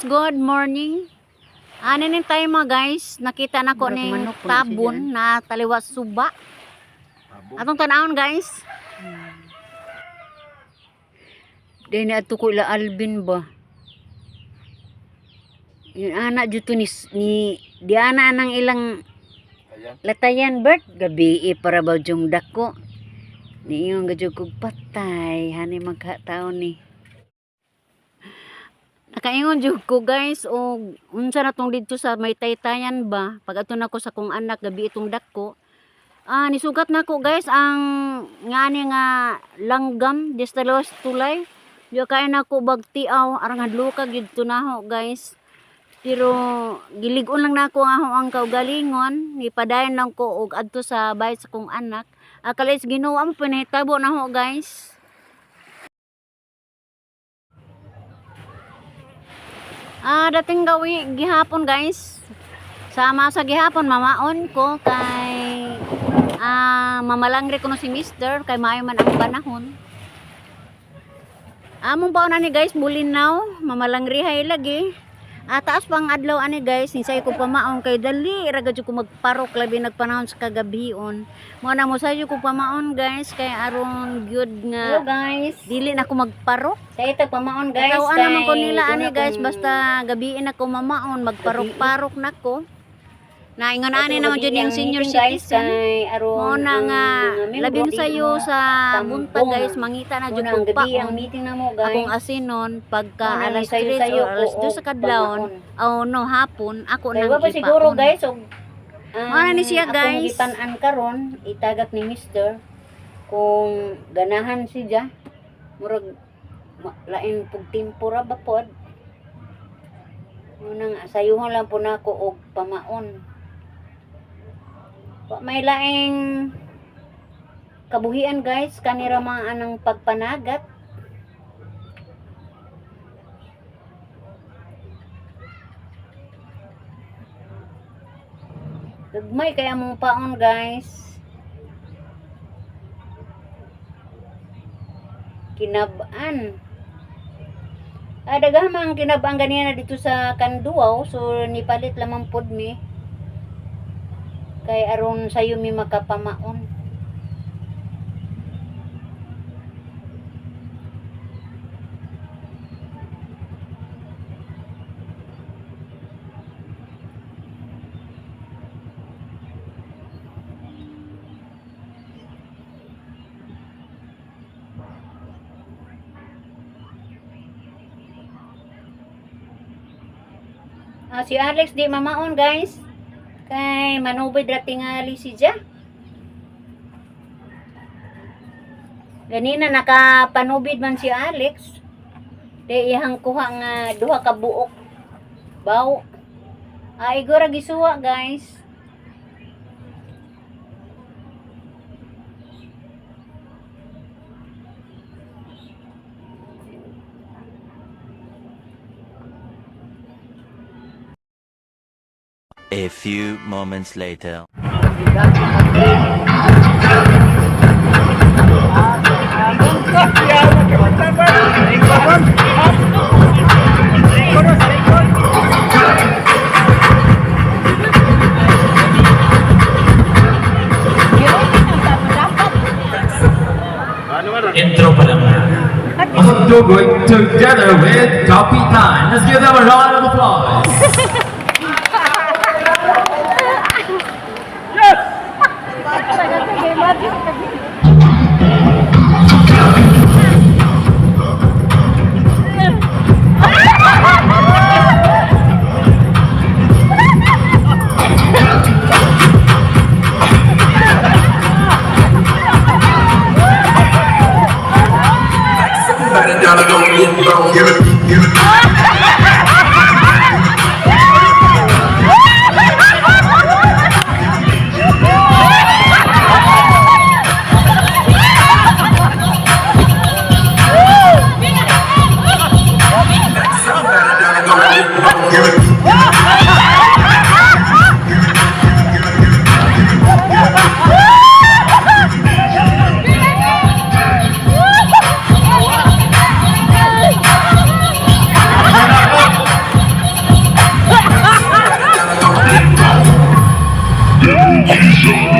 guys, good morning. Ano nin tayo mga guys, nakita na ko ning tabon na taliwas suba. Atong tanawon guys. Dahil na ito ko ila Alvin ba? Yung anak dito ni Diana ng ilang latayan bird. Gabi para ba yung Dako. Ni yung gadyo kong patay. Hani magkataon ni. Nakaingon jud ko guys o unsa na tong dito sa may taytayan ba pag ato nako sa kong anak gabi itong Dako nisugat nako guys ang ngani nga langgam destalos tulay yo kay nako bagtiaw arang hadluka gid tunaho guys pero gilig-on lang nako ang kaugalingon ni padayon lang ko og adto sa bayt sa kong anak akalis Ginoo mo pinahitabo naho guys. Dating gawi gihapon guys. Sama sa gihapon mamaon ko kay mamalangre ko no si Mister kay maayo man ang panahon. Among baon ani guys bulinaw, mamalangre hay lagi. Taas pang adlaw ani guys, sinsay ko pamaon kay dali ra gid ko magparok labi nagpanahon sa kagabion. Mo na mo sayo ko pamaon guys kay aron gyud nga guys dili na ko magparok. Sa ito pamaon guys. Taw naman ko nila ani guys basta gabiin ako mamaon magparok-parok nako. Naingon ani naman jud yung senior citizen. Mo na nga labing sayo sa bunta guys mangita na jud ko pa ang meeting na mo guys. Akong asinon pagka alas 3 o alas 2 sa kadlawon o no hapon ako nang ipaon. Siguro guys og ano ni siya guys. Akong gipan-an karon itagak ni Mister kung ganahan siya murag lain pug tempura ba pod. Mo nang sayuhon lang po nako og pamaon. May laing kabuhian guys kanira mga anang pagpanagat. Gagmay kaya mong paon guys. Kinabaan. Daghamang kinabaan ganyan na dito sa Kanduaw so nipalit lamang pod mi. Kay aron sayo mi makapamaon. Si Alex di mamaon guys. Kay manubid ra tingali siya. Ganina nakapanubid man si Alex. Di ihang kuha nga duha ka buok baw. Igora gisuwa guys. A few moments later. Intro pa lang. Also going together with Kapitan. Let's give them a round of applause. Give it. Show.